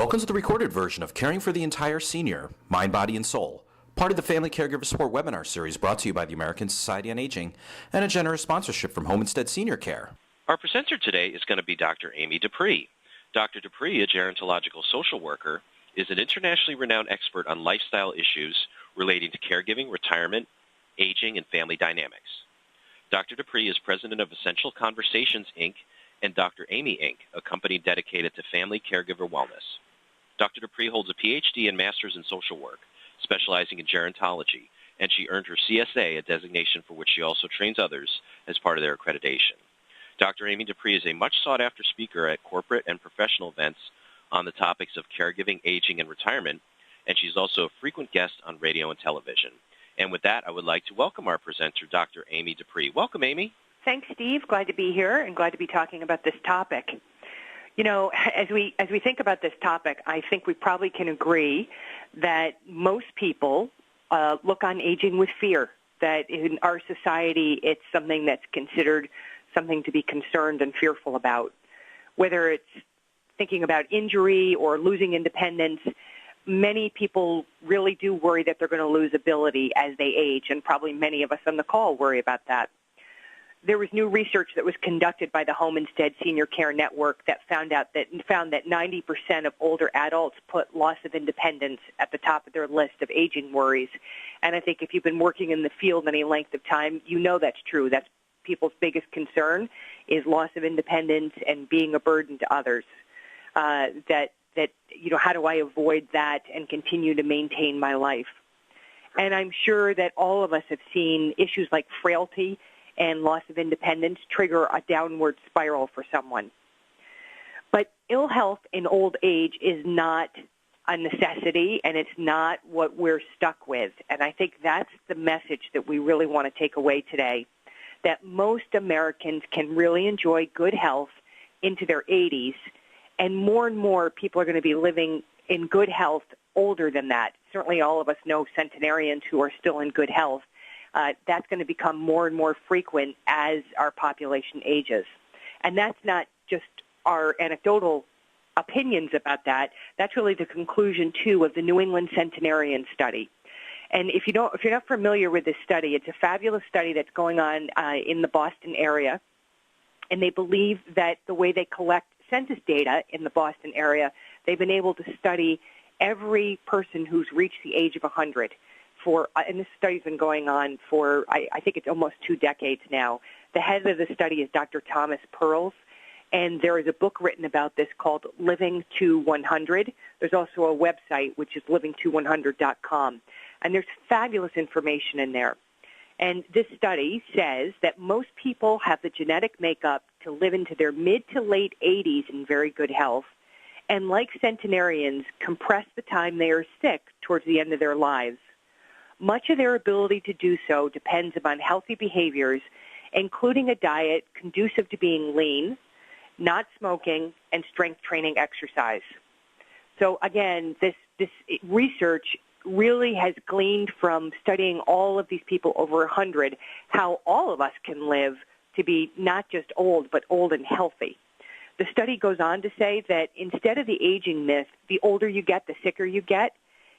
Welcome to the recorded version of Caring for the Entire Senior, Mind, Body, and Soul, part of the Family Caregiver Support webinar series brought to you by the American Society on Aging and a generous sponsorship from Home Instead Senior Care. Our presenter today is going to be Dr. Amy Dupree. Dr. Dupree, a gerontological social worker, is an internationally renowned expert on lifestyle issues relating to caregiving, retirement, aging, and family dynamics. Dr. Dupree is president of Essential Conversations, Inc., and Dr. Amy, Inc., a company dedicated to family caregiver wellness. Dr. Dupree holds a PhD and Master's in Social Work, specializing in gerontology, and she earned her CSA, a designation for which she also trains others as part of their accreditation. Dr. Amy Dupree is a much sought-after speaker at corporate and professional events on the topics of caregiving, aging, and retirement, and she's also a frequent guest on radio and television. And with that, I would like to welcome our presenter, Dr. Amy Dupree. Welcome, Amy. Thanks, Steve. Glad to be here and glad to be talking about this topic. You know, as we think about this topic, I think we probably can agree that most people look on aging with fear, that in our society it's something that's considered something to be concerned and fearful about. Whether it's thinking about injury or losing independence, many people really do worry that they're going to lose ability as they age, and probably many of us on the call worry about that. There was new research that was conducted by the Home Instead Senior Care Network that found that 90% of older adults put loss of independence at the top of their list of aging worries. And I think if you've been working in the field any length of time, you know that's true. That's people's biggest concern is loss of independence and being a burden to others. How do I avoid that and continue to maintain my life? And I'm sure that all of us have seen issues like frailty and loss of independence trigger a downward spiral for someone. But ill health in old age is not a necessity, and it's not what we're stuck with. And I think that's the message that we really want to take away today, that most Americans can really enjoy good health into their 80s, and more people are going to be living in good health older than that. Certainly all of us know centenarians who are still in good health. That's going to become more and more frequent as our population ages. And that's not just our anecdotal opinions about that. That's really the conclusion, too, of the New England Centenarian Study. And if you're not familiar with this study, it's a fabulous study that's going on in the Boston area. And they believe that the way they collect census data in the Boston area, they've been able to study every person who's reached the age of 100. And this study's been going on for, I think it's almost 2 decades now. The head of the study is Dr. Thomas Perls, and there is a book written about this called Living to 100. There's also a website, which is livingto100.com, and there's fabulous information in there. And this study says that most people have the genetic makeup to live into their mid to late 80s in very good health, and like centenarians, compress the time they are sick towards the end of their lives. Much of their ability to do so depends upon healthy behaviors, including a diet conducive to being lean, not smoking, and strength training exercise. So again, this research really has gleaned from studying all of these people over 100 how all of us can live to be not just old, but old and healthy. The study goes on to say that instead of the aging myth, the older you get, the sicker you get,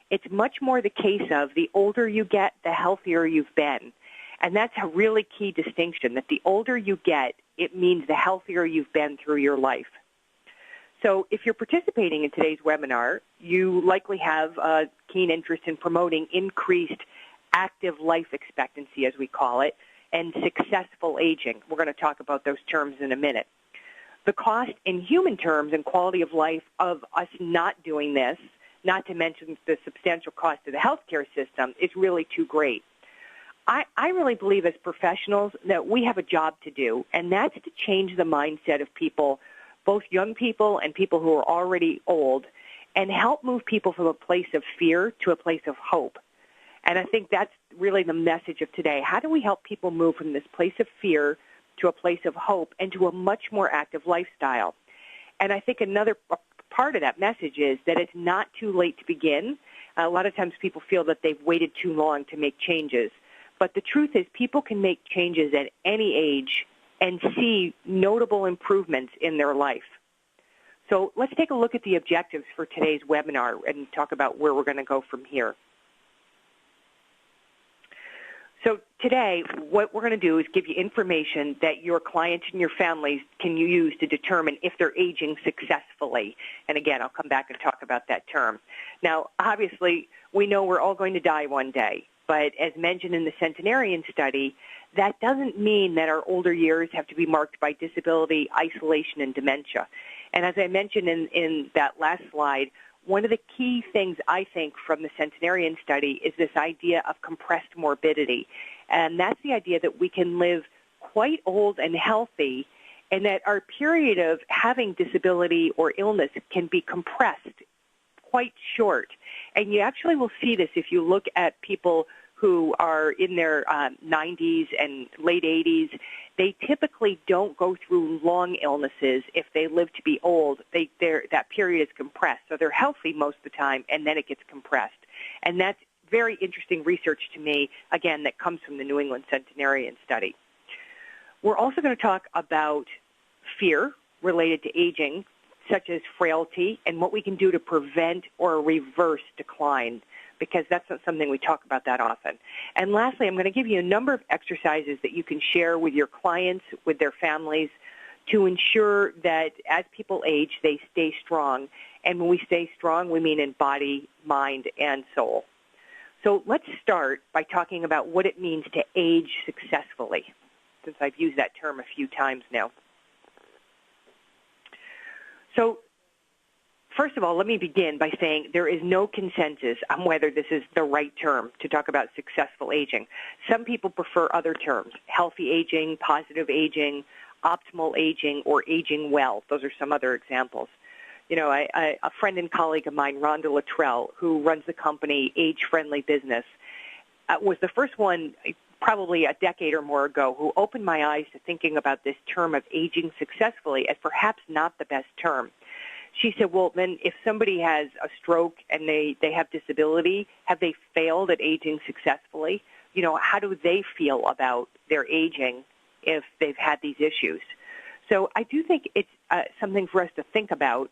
it's much more the case of the older you get, the healthier you've been. And that's a really key distinction, that the older you get, it means the healthier you've been through your life. So if you're participating in today's webinar, you likely have a keen interest in promoting increased active life expectancy, as we call it, and successful aging. We're going to talk about those terms in a minute. The cost in human terms and quality of life of us not doing this, not to mention the substantial cost of the healthcare system, is really too great. I really believe as professionals that we have a job to do, and that's to change the mindset of people, both young people and people who are already old, and help move people from a place of fear to a place of hope. And I think that's really the message of today. How do we help people move from this place of fear to a place of hope and to a much more active lifestyle? And I think another part of that message is that it's not too late to begin. A lot of times people feel that they've waited too long to make changes. But the truth is people can make changes at any age and see notable improvements in their life. So let's take a look at the objectives for today's webinar and talk about where we're going to go from here. So today, what we're going to do is give you information that your clients and your families can use to determine if they're aging successfully. And again, I'll come back and talk about that term. Now, obviously, we know we're all going to die one day. But as mentioned in the centenarian study, that doesn't mean that our older years have to be marked by disability, isolation, and dementia. And as I mentioned in that last slide, one of the key things I think from the centenarian study is this idea of compressed morbidity. And that's the idea that we can live quite old and healthy, and that our period of having disability or illness can be compressed quite short. And you actually will see this if you look at people who are in their 90s and late 80s. They typically don't go through long illnesses if they live to be old. That period is compressed. So they're healthy most of the time, and then it gets compressed. And that's very interesting research to me, again, that comes from the New England Centenarian study. We're also going to talk about fear related to aging, such as frailty, and what we can do to prevent or reverse decline, because that's not something we talk about that often. And lastly, I'm going to give you a number of exercises that you can share with your clients, with their families, to ensure that as people age, they stay strong. And when we stay strong, we mean in body, mind, and soul. So let's start by talking about what it means to age successfully, since I've used that term a few times now. So first of all, let me begin by saying there is no consensus on whether this is the right term to talk about successful aging. Some people prefer other terms: healthy aging, positive aging, optimal aging, or aging well. Those are some other examples. You know, a friend and colleague of mine, Rhonda Luttrell, who runs the company Age Friendly Business, was the first one probably a decade or more ago who opened my eyes to thinking about this term of aging successfully as perhaps not the best term. She said, well, then if somebody has a stroke and they have disability, have they failed at aging successfully? You know, how do they feel about their aging if they've had these issues? So I do think it's something for us to think about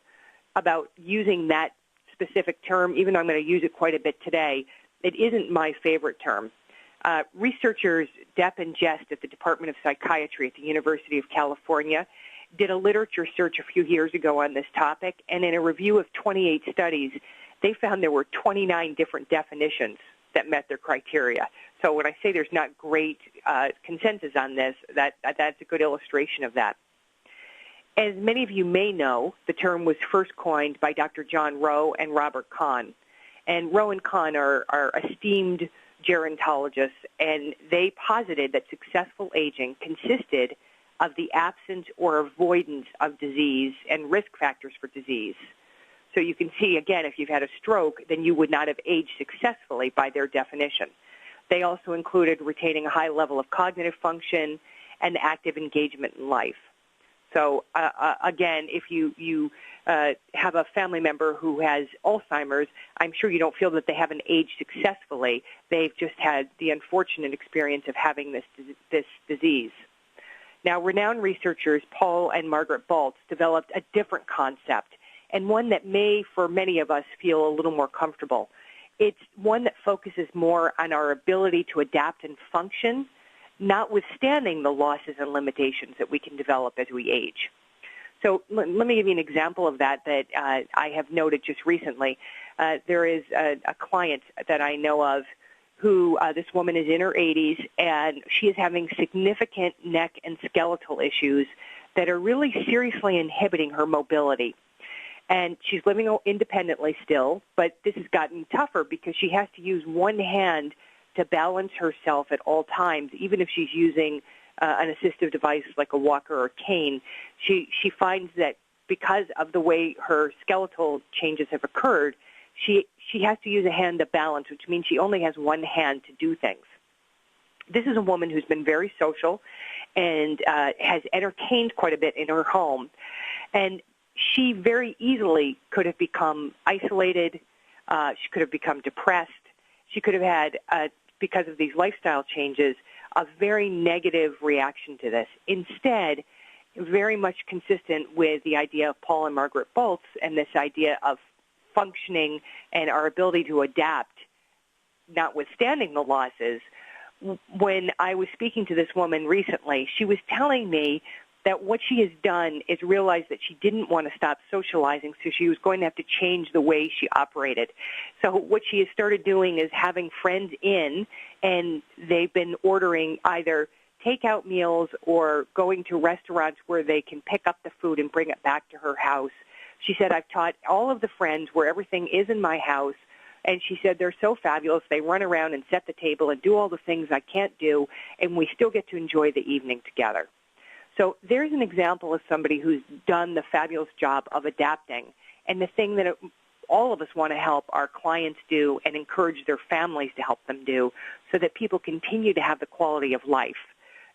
using that specific term, even though I'm going to use it quite a bit today. It isn't my favorite term. Researchers Depp and Jest at the Department of Psychiatry at the University of California did a literature search a few years ago on this topic, and in a review of 28 studies, they found there were 29 different definitions that met their criteria. So when I say there's not great consensus on this, that's a good illustration of that. As many of you may know, the term was first coined by Dr. John Rowe and Robert Kahn. And Rowe and Kahn are esteemed gerontologists, and they posited that successful aging consisted of the absence or avoidance of disease and risk factors for disease. So you can see, again, if you've had a stroke, then you would not have aged successfully by their definition. They also included retaining a high level of cognitive function and active engagement in life. So, again, if you have a family member who has Alzheimer's, I'm sure you don't feel that they haven't aged successfully. They've just had the unfortunate experience of having this disease. Now, renowned researchers Paul and Margaret Baltz developed a different concept, and one that may, for many of us, feel a little more comfortable. It's one that focuses more on our ability to adapt and function, notwithstanding the losses and limitations that we can develop as we age. So let me give you an example of that I have noted just recently. There is a client that I know of who, this woman is in her 80s, and she is having significant neck and skeletal issues that are really seriously inhibiting her mobility. And she's living independently still, but this has gotten tougher because she has to use one hand to balance herself at all times, even if she's using an assistive device like a walker or cane. She finds that because of the way her skeletal changes have occurred, she has to use a hand to balance, which means she only has one hand to do things. This is a woman who's been very social and has entertained quite a bit in her home. And she very easily could have become isolated. She could have become depressed. She could have had, because of these lifestyle changes, a very negative reaction to this. Instead, very much consistent with the idea of Paul and Margaret Boltz and this idea of functioning and our ability to adapt, notwithstanding the losses. When I was speaking to this woman recently, she was telling me that what she has done is realize that she didn't want to stop socializing, so she was going to have to change the way she operated. So what she has started doing is having friends in, and they've been ordering either takeout meals or going to restaurants where they can pick up the food and bring it back to her house. She said, I've taught all of the friends where everything is in my house, and she said they're so fabulous. They run around and set the table and do all the things I can't do, and we still get to enjoy the evening together. So there's an example of somebody who's done the fabulous job of adapting, and the thing that all of us want to help our clients do and encourage their families to help them do so that people continue to have the quality of life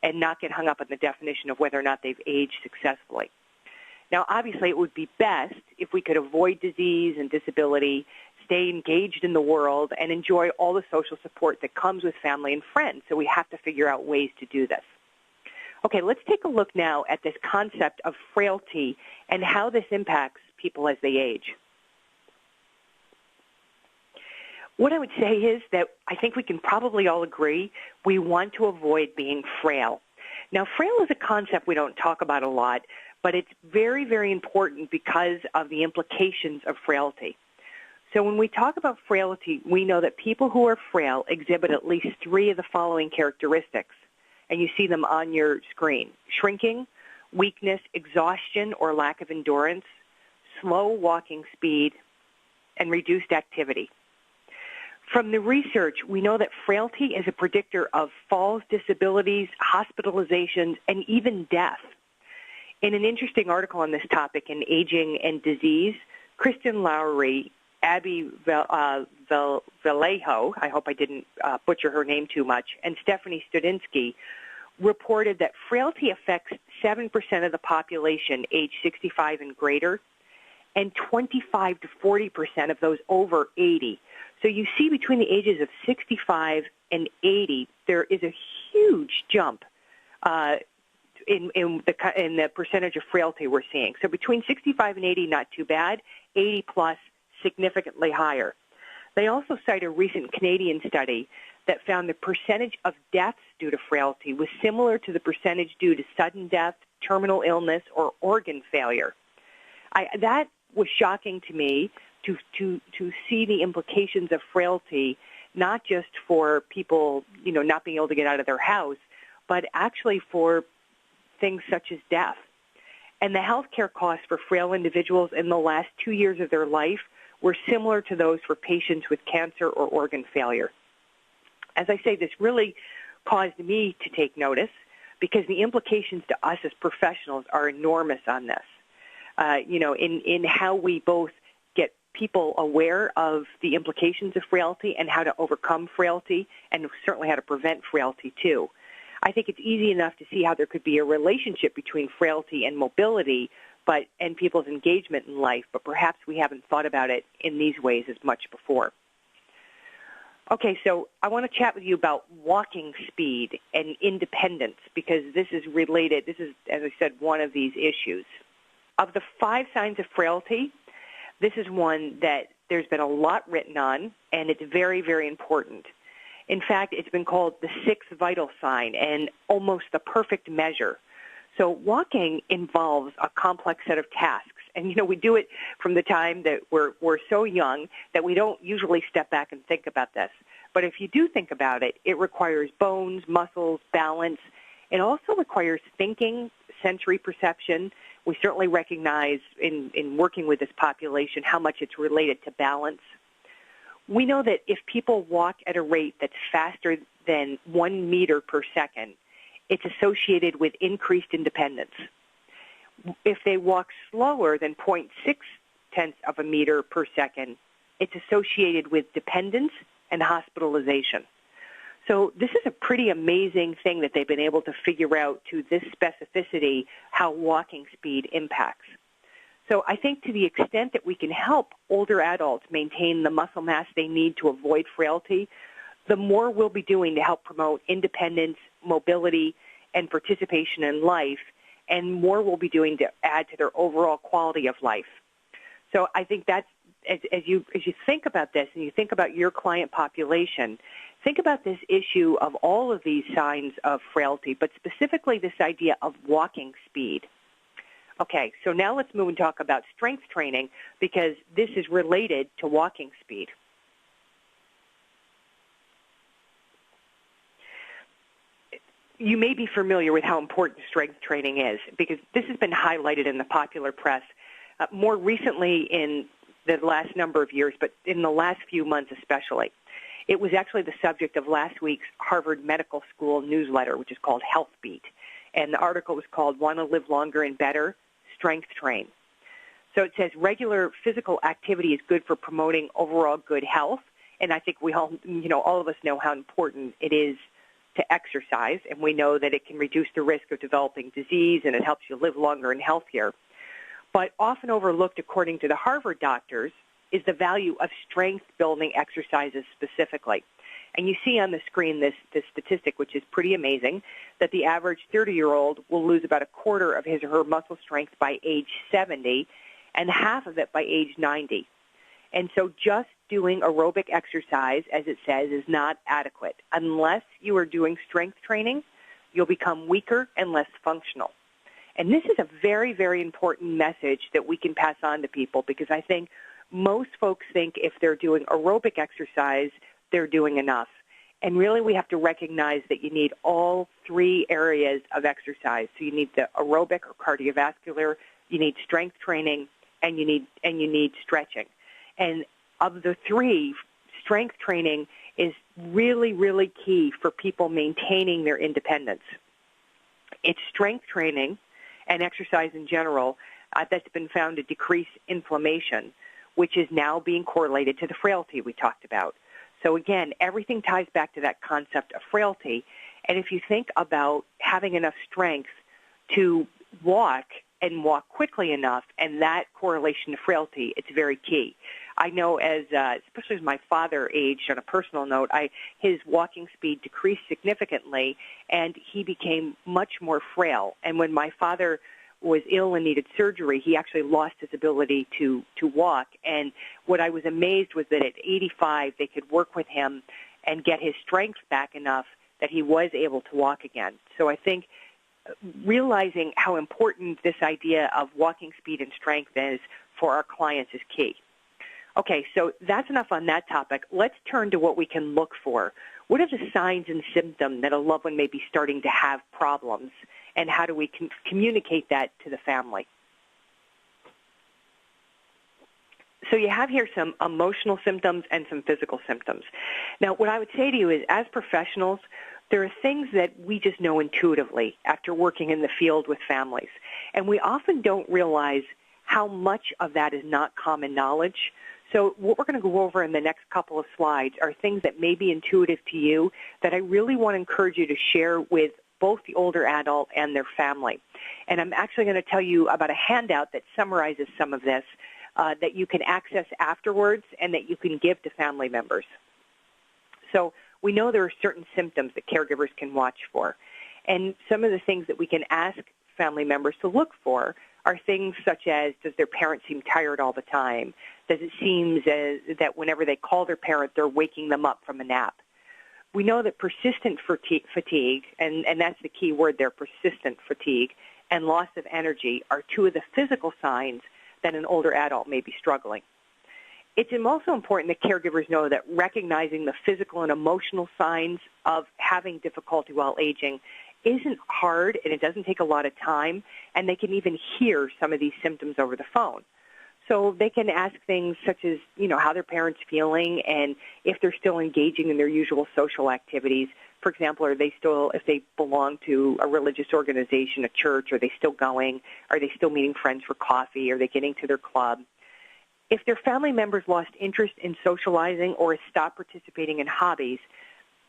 and not get hung up on the definition of whether or not they've aged successfully. Now, obviously, it would be best if we could avoid disease and disability, stay engaged in the world, and enjoy all the social support that comes with family and friends. So we have to figure out ways to do this. Okay, let's take a look now at this concept of frailty and how this impacts people as they age. What I would say is that I think we can probably all agree we want to avoid being frail. Now, frail is a concept we don't talk about a lot, but it's very, very important because of the implications of frailty. So when we talk about frailty, we know that people who are frail exhibit at least 3 of the following characteristics, and you see them on your screen: shrinking, weakness, exhaustion or lack of endurance, slow walking speed, and reduced activity. From the research, we know that frailty is a predictor of falls, disabilities, hospitalizations, and even death. In an interesting article on this topic in Aging and Disease, Kristen Lowry, Abby Vallejo, I hope I didn't butcher her name too much, and Stephanie Studinsky reported that frailty affects 7% of the population age 65 and greater, and 25 to 40% of those over 80. So you see between the ages of 65 and 80, there is a huge jump in the percentage of frailty we're seeing. So between 65 and 80, not too bad. 80 plus, significantly higher. They also cite a recent Canadian study that found the percentage of deaths due to frailty was similar to the percentage due to sudden death, terminal illness, or organ failure. That was shocking to me to see the implications of frailty, not just for people, not being able to get out of their house, but actually for things such as death. And the healthcare costs for frail individuals in the last 2 years of their life were similar to those for patients with cancer or organ failure. As I say, this really caused me to take notice because the implications to us as professionals are enormous on this. In how we both get people aware of the implications of frailty and how to overcome frailty, and certainly how to prevent frailty too. I think it's easy enough to see how there could be a relationship between frailty and mobility and people's engagement in life, but perhaps we haven't thought about it in these ways as much before. Okay, so I want to chat with you about walking speed and independence because this is related. This is, as I said, one of these issues. Of the 5 signs of frailty, this is one that there's been a lot written on, and it's very, very important. In fact, it's been called the 6th vital sign and almost the perfect measure. So walking involves a complex set of tasks. And, we do it from the time that we're so young that we don't usually step back and think about this. But if you do think about it, it requires bones, muscles, balance. It also requires thinking, sensory perception. We certainly recognize in working with this population how much it's related to balance. We know that if people walk at a rate that's faster than 1 meter per second, it's associated with increased independence. If they walk slower than 0.6 of a meter per second, it's associated with dependence and hospitalization. So this is a pretty amazing thing that they've been able to figure out to this specificity how walking speed impacts. So I think to the extent that we can help older adults maintain the muscle mass they need to avoid frailty, the more we'll be doing to help promote independence, mobility, and participation in life, and more we'll be doing to add to their overall quality of life. So I think that's, as you think about this and you think about your client population, think about this issue of all of these signs of frailty, but specifically this idea of walking speed. Okay, so now let's move and talk about strength training, because this is related to walking speed. You may be familiar with how important strength training is, because this has been highlighted in the popular press more recently in the last number of years, but in the last few months especially. It was actually the subject of last week's Harvard Medical School newsletter, which is called Health Beat. And the article was called "Want to Live Longer and Better? Strength Train." So it says regular physical activity is good for promoting overall good health. And I think we all of us know how important it is to exercise. And we know that it can reduce the risk of developing disease, and it helps you live longer and healthier. But often overlooked, according to the Harvard doctors, is the value of strength-building exercises specifically. And you see on the screen this statistic, which is pretty amazing, that the average 30-year-old will lose about a quarter of his or her muscle strength by age 70 and half of it by age 90. And so just doing aerobic exercise, as it says, is not adequate. Unless you are doing strength training, you'll become weaker and less functional. And this is a very, very important message that we can pass on to people, because I think most folks think if they're doing aerobic exercise, they're doing enough. And really we have to recognize that you need all three areas of exercise. So you need the aerobic or cardiovascular, you need strength training, and you need stretching. And of the three, strength training is really, really key for people maintaining their independence. It's strength training and exercise in general that's been found to decrease inflammation, which is now being correlated to the frailty we talked about. So again, everything ties back to that concept of frailty. And if you think about having enough strength to walk and walk quickly enough, and that correlation to frailty, it's very key. I know especially as my father aged, on a personal note, his walking speed decreased significantly, and he became much more frail. And when my father was ill and needed surgery, he actually lost his ability to walk. And what I was amazed was that at 85, they could work with him and get his strength back enough that he was able to walk again. So I think realizing how important this idea of walking speed and strength is for our clients is key. Okay, so that's enough on that topic. Let's turn to what we can look for. What are the signs and symptoms that a loved one may be starting to have problems, and how do we communicate that to the family? So you have here some emotional symptoms and some physical symptoms. Now, what I would say to you is, as professionals, there are things that we just know intuitively after working in the field with families, and we often don't realize how much of that is not common knowledge. So what we're going to go over in the next couple of slides are things that may be intuitive to you that I really want to encourage you to share with both the older adult and their family. And I'm actually going to tell you about a handout that summarizes some of this that you can access afterwards and that you can give to family members. So we know there are certain symptoms that caregivers can watch for. And some of the things that we can ask family members to look for are things such as, does their parent seem tired all the time? Does it seem that whenever they call their parent, they're waking them up from a nap? We know that persistent fatigue, and that's the key word there, persistent fatigue, and loss of energy are two of the physical signs that an older adult may be struggling. It's also important that caregivers know that recognizing the physical and emotional signs of having difficulty while aging isn't hard, and it doesn't take a lot of time, and they can even hear some of these symptoms over the phone. So they can ask things such as, how their parents feeling and if they're still engaging in their usual social activities. For example, if they belong to a religious organization, a church, are they still going? Are they still meeting friends for coffee? Are they getting to their club? If their family members lost interest in socializing or stopped participating in hobbies,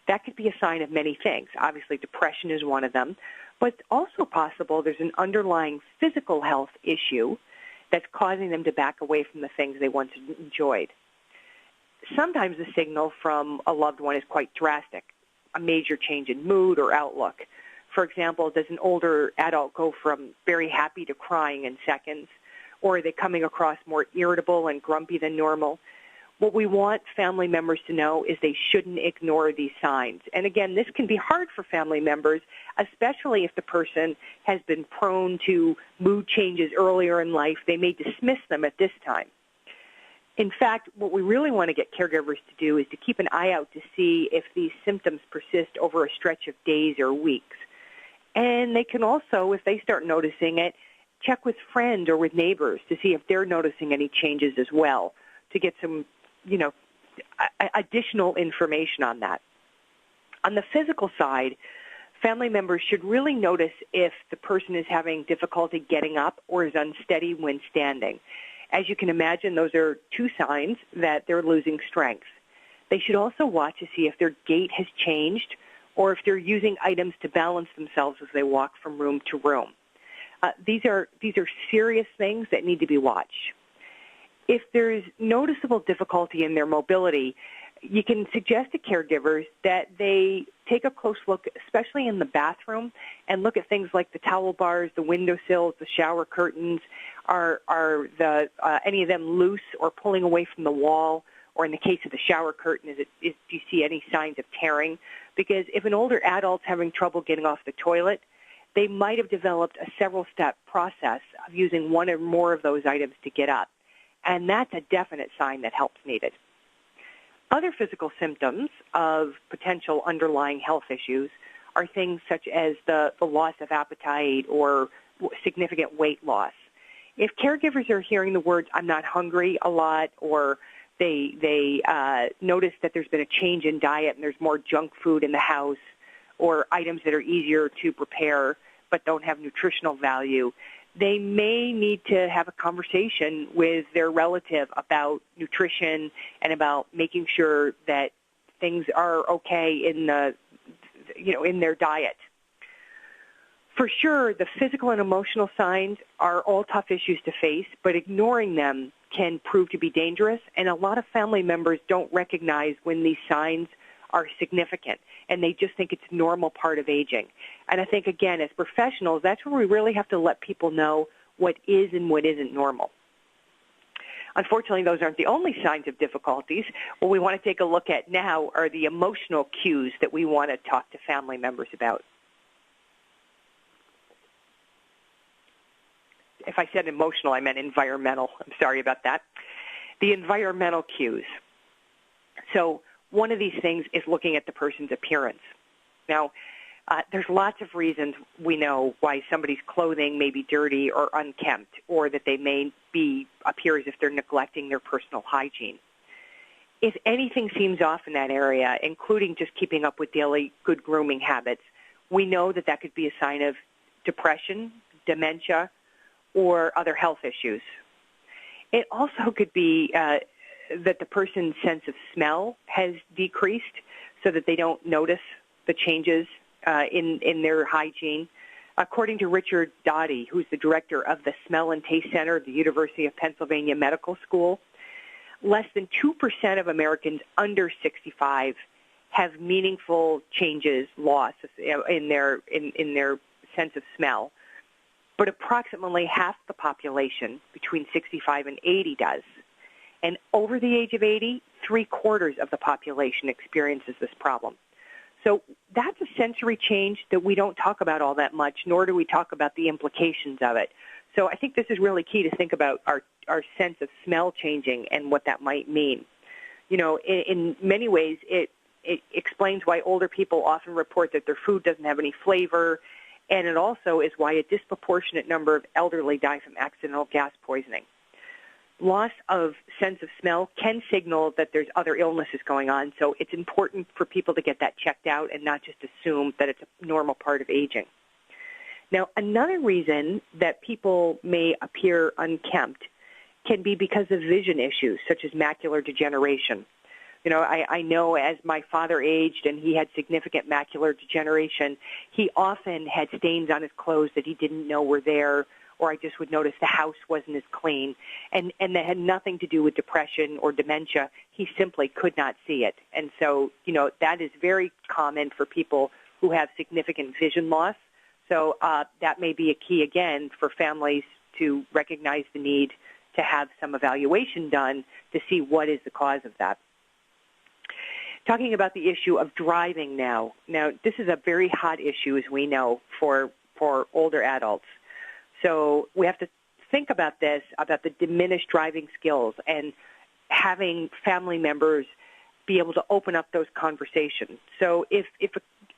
that could be a sign of many things. Obviously, depression is one of them, but it's also possible there's an underlying physical health issue that's causing them to back away from the things they once enjoyed. Sometimes the signal from a loved one is quite drastic, a major change in mood or outlook. For example, does an older adult go from very happy to crying in seconds? Or are they coming across more irritable and grumpy than normal? What we want family members to know is they shouldn't ignore these signs. And again, this can be hard for family members, especially if the person has been prone to mood changes earlier in life. They may dismiss them at this time. In fact, what we really want to get caregivers to do is to keep an eye out to see if these symptoms persist over a stretch of days or weeks. And they can also, if they start noticing it, check with friends or with neighbors to see if they're noticing any changes as well, to get some, additional information on that. On the physical side, family members should really notice if the person is having difficulty getting up or is unsteady when standing. As you can imagine, those are two signs that they're losing strength. They should also watch to see if their gait has changed or if they're using items to balance themselves as they walk from room to room. These are serious things that need to be watched. If there's noticeable difficulty in their mobility, you can suggest to caregivers that they take a close look, especially in the bathroom, and look at things like the towel bars, the windowsills, the shower curtains. Are any of them loose or pulling away from the wall? Or in the case of the shower curtain, do you see any signs of tearing? Because if an older adult's having trouble getting off the toilet, they might have developed a several-step process of using one or more of those items to get up. And that's a definite sign that help's needed. Other physical symptoms of potential underlying health issues are things such as the loss of appetite or significant weight loss. If caregivers are hearing the words, "I'm not hungry" a lot, or they notice that there's been a change in diet and there's more junk food in the house, or items that are easier to prepare but don't have nutritional value, they may need to have a conversation with their relative about nutrition and about making sure that things are okay in their diet. For sure, the physical and emotional signs are all tough issues to face, but ignoring them can prove to be dangerous, and a lot of family members don't recognize when these signs are significant, and they just think it's a normal part of aging. And I think, again, as professionals, that's where we really have to let people know what is and what isn't normal. Unfortunately, those aren't the only signs of difficulties. What we want to take a look at now are the emotional cues that we want to talk to family members about. If I said emotional, I meant environmental. I'm sorry about that. The environmental cues. So one of these things is looking at the person's appearance. Now, there's lots of reasons we know why somebody's clothing may be dirty or unkempt, or that they may appear as if they're neglecting their personal hygiene. If anything seems off in that area, including just keeping up with daily good grooming habits, we know that that could be a sign of depression, dementia, or other health issues. It also could be that the person's sense of smell has decreased so that they don't notice the changes in their hygiene. According to Richard Doty, who's the director of the Smell and Taste Center at the University of Pennsylvania Medical School, less than 2% of Americans under 65 have meaningful changes, loss in their sense of smell. But approximately half the population between 65 and 80 does. And over the age of 80, 3/4 of the population experiences this problem. So that's a sensory change that we don't talk about all that much, nor do we talk about the implications of it. So I think this is really key to think about our sense of smell changing and what that might mean. You know, in many ways, it explains why older people often report that their food doesn't have any flavor, and it also is why a disproportionate number of elderly die from accidental gas poisoning. Loss of sense of smell can signal that there's other illnesses going on, so it's important for people to get that checked out and not just assume that it's a normal part of aging. Now, another reason that people may appear unkempt can be because of vision issues, such as macular degeneration. You know, I know as my father aged and he had significant macular degeneration, he often had stains on his clothes that he didn't know were there, or I just would notice the house wasn't as clean. And that had nothing to do with depression or dementia. He simply could not see it. And so, you know, that is very common for people who have significant vision loss. So that may be a key, again, for families to recognize the need to have some evaluation done to see what is the cause of that. Talking about the issue of driving now. Now, this is a very hot issue, as we know, for older adults. So we have to think about this, about the diminished driving skills, and having family members be able to open up those conversations. So if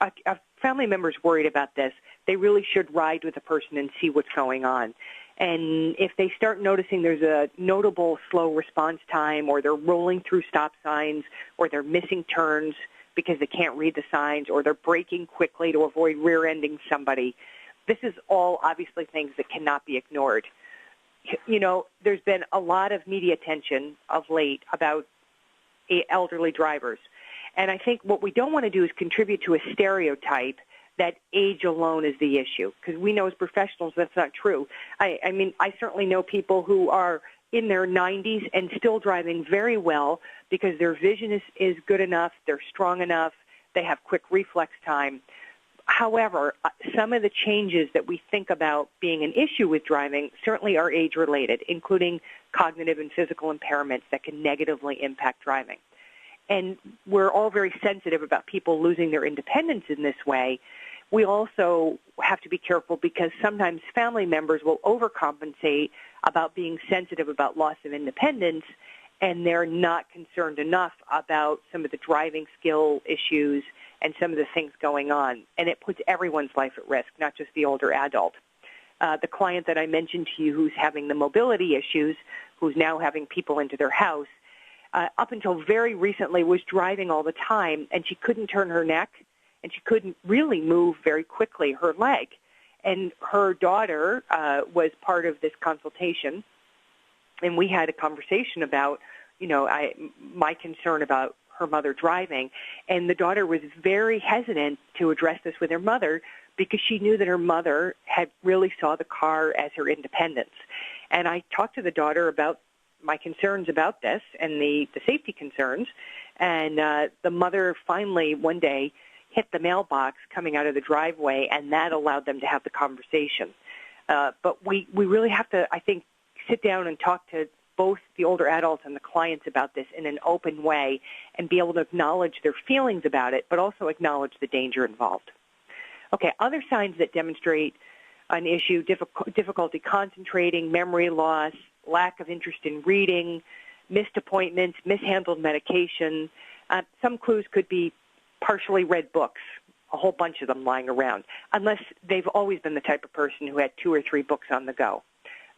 a family member is worried about this, they really should ride with the person and see what's going on. And if they start noticing there's a notable slow response time, or they're rolling through stop signs, or they're missing turns because they can't read the signs, or they're braking quickly to avoid rear-ending somebody, this is all obviously things that cannot be ignored. You know, there's been a lot of media attention of late about elderly drivers. And I think what we don't want to do is contribute to a stereotype that age alone is the issue, because we know as professionals that's not true. I mean, I certainly know people who are in their 90s and still driving very well because their vision is good enough, they're strong enough, they have quick reflex time. However, some of the changes that we think about being an issue with driving certainly are age-related, including cognitive and physical impairments that can negatively impact driving. And we're all very sensitive about people losing their independence in this way. We also have to be careful because sometimes family members will overcompensate about being sensitive about loss of independence, and they're not concerned enough about some of the driving skill issues and some of the things going on. And it puts everyone's life at risk, not just the older adult. The client that I mentioned to you who's having the mobility issues, who's now having people into their house, up until very recently was driving all the time, and she couldn't turn her neck, and she couldn't really move very quickly her leg. And her daughter was part of this consultation, and we had a conversation about, you know, my concern about her mother driving, and the daughter was very hesitant to address this with her mother because she knew that her mother had really saw the car as her independence. And I talked to the daughter about my concerns about this and the safety concerns, and the mother finally one day hit the mailbox coming out of the driveway, and that allowed them to have the conversation. But we really have to, I think, sit down and talk to both the older adults and the clients about this in an open way and be able to acknowledge their feelings about it, but also acknowledge the danger involved. Okay, other signs that demonstrate an issue: difficulty concentrating, memory loss, lack of interest in reading, missed appointments, mishandled medication. Some clues could be partially read books, a whole bunch of them lying around, unless they've always been the type of person who had 2 or 3 books on the go.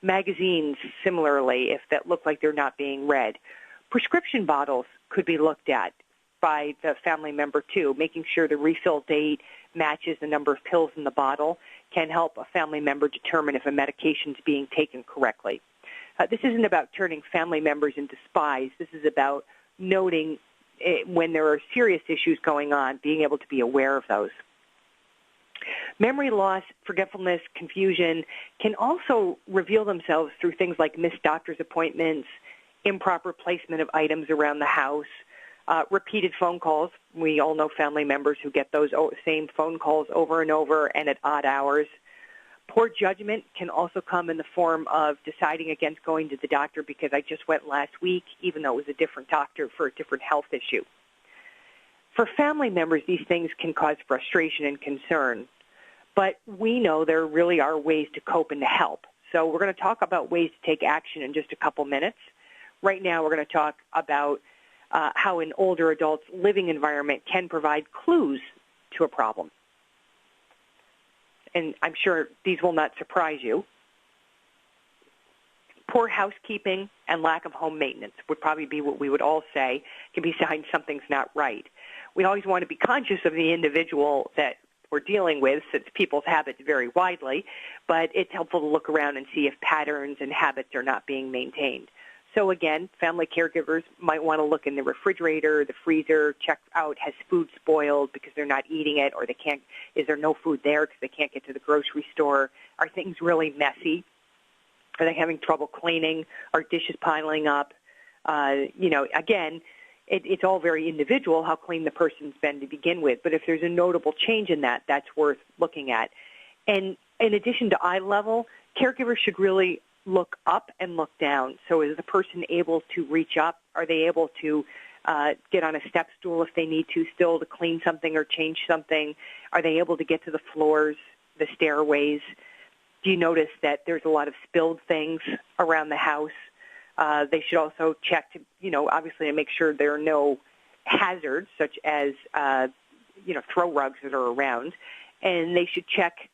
Magazines, similarly, if that look like they're not being read. Prescription bottles could be looked at by the family member, too. Making sure the refill date matches the number of pills in the bottle can help a family member determine if a medication is being taken correctly. This isn't about turning family members into spies. This is about noting when there are serious issues going on, being able to be aware of those. Memory loss, forgetfulness, confusion can also reveal themselves through things like missed doctor's appointments, improper placement of items around the house, repeated phone calls. We all know family members who get those same phone calls over and over and at odd hours. Poor judgment can also come in the form of deciding against going to the doctor because I just went last week, even though it was a different doctor for a different health issue. For family members, these things can cause frustration and concern, but we know there really are ways to cope and to help. So we're going to talk about ways to take action in just a couple minutes. Right now we're going to talk about how an older adult's living environment can provide clues to a problem. And I'm sure these will not surprise you. Poor housekeeping and lack of home maintenance would probably be what we would all say can be signs something's not right. We always want to be conscious of the individual that we're dealing with, since people's habits vary widely, but it's helpful to look around and see if patterns and habits are not being maintained. So again, family caregivers might want to look in the refrigerator, the freezer, check out has food spoiled because they're not eating it, or is there no food there because they can't get to the grocery store? Are things really messy? Are they having trouble cleaning? Are dishes piling up? Again, it's all very individual how clean the person's been to begin with. But if there's a notable change in that, that's worth looking at. And in addition to eye level, caregivers should really look up and look down. So is the person able to reach up? Are they able to get on a step stool if they need to still to clean something or change something? Are they able to get to the floors, the stairways? Do you notice that there's a lot of spilled things around the house? They should also check to, obviously to make sure there are no hazards such as, throw rugs that are around. And they should check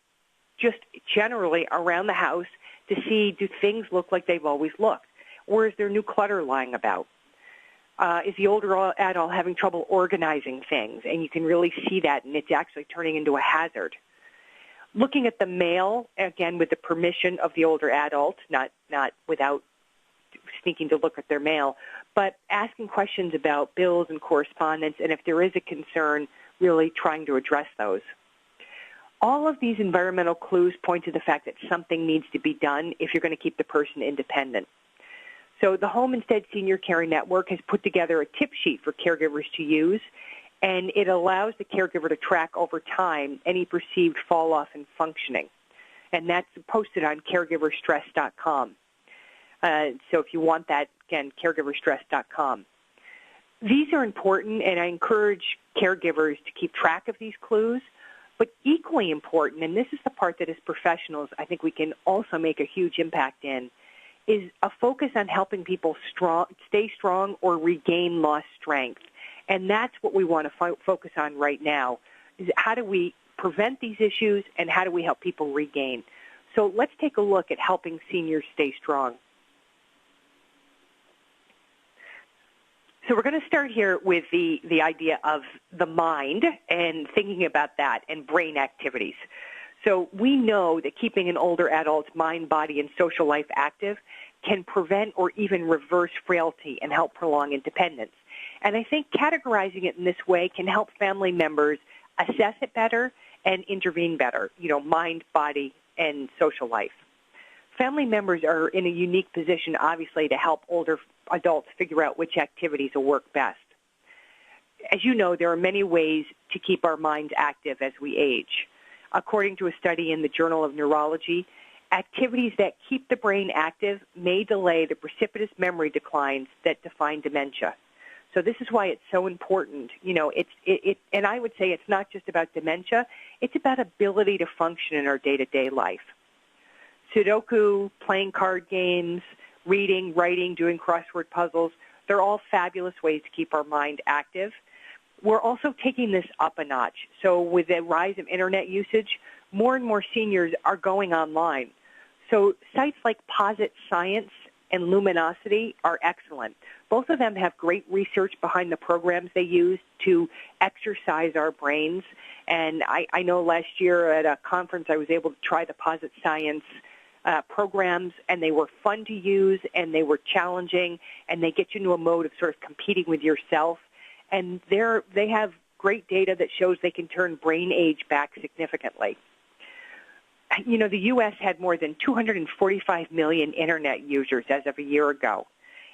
just generally around the house to see, do things look like they've always looked? Or is there new clutter lying about? Is the older adult having trouble organizing things? And you can really see that, and it's actually turning into a hazard. Looking at the mail, again, with the permission of the older adult, not without sneaking to look at their mail, but asking questions about bills and correspondence, and if there is a concern, really trying to address those. All of these environmental clues point to the fact that something needs to be done if you're going to keep the person independent. So the Home Instead Senior Care Network has put together a tip sheet for caregivers to use, and it allows the caregiver to track over time any perceived fall-off in functioning. And that's posted on caregiverstress.com. So if you want that, again, caregiverstress.com. These are important, and I encourage caregivers to keep track of these clues. But equally important, and this is the part that as professionals I think we can also make a huge impact in, is a focus on helping people stay strong or regain lost strength. And that's what we want to focus on right now, is how do we prevent these issues and how do we help people regain. So let's take a look at helping seniors stay strong. So we're going to start here with the idea of the mind and thinking about that and brain activities. So we know that keeping an older adult's mind, body, and social life active can prevent or even reverse frailty and help prolong independence. And I think categorizing it in this way can help family members assess it better and intervene better, mind, body, and social life. Family members are in a unique position, obviously, to help older adults figure out which activities will work best. As you know, there are many ways to keep our minds active as we age. According to a study in the Journal of Neurology, activities that keep the brain active may delay the precipitous memory declines that define dementia. So this is why it's so important. And I would say it's not just about dementia. It's about ability to function in our day-to-day life. Sudoku, playing card games, reading, writing, doing crossword puzzles, they're all fabulous ways to keep our mind active. We're also taking this up a notch. So with the rise of Internet usage, more and more seniors are going online. So sites like Posit Science and Luminosity are excellent. Both of them have great research behind the programs they use to exercise our brains. And I know last year at a conference I was able to try the Posit Science programs, and they were fun to use, and they were challenging, and they get you into a mode of sort of competing with yourself. And they have great data that shows they can turn brain age back significantly. The U.S. had more than 245 million Internet users as of a year ago.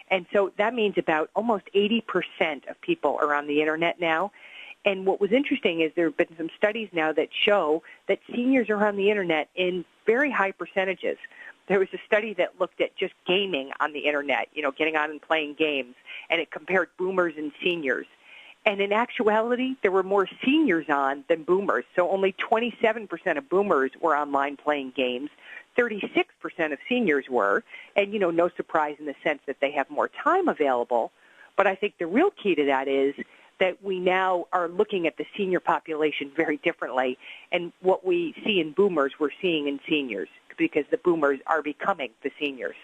And so that means about almost 80% of people are on the Internet now. And what was interesting is there have been some studies now that show that seniors are on the Internet in very high percentages. There was a study that looked at just gaming on the Internet, getting on and playing games, and it compared boomers and seniors. And in actuality, there were more seniors on than boomers. So only 27% of boomers were online playing games. 36% of seniors were. And, no surprise in the sense that they have more time available. But I think the real key to that is that we now are looking at the senior population very differently. And what we see in boomers, we're seeing in seniors, because the boomers are becoming the seniors.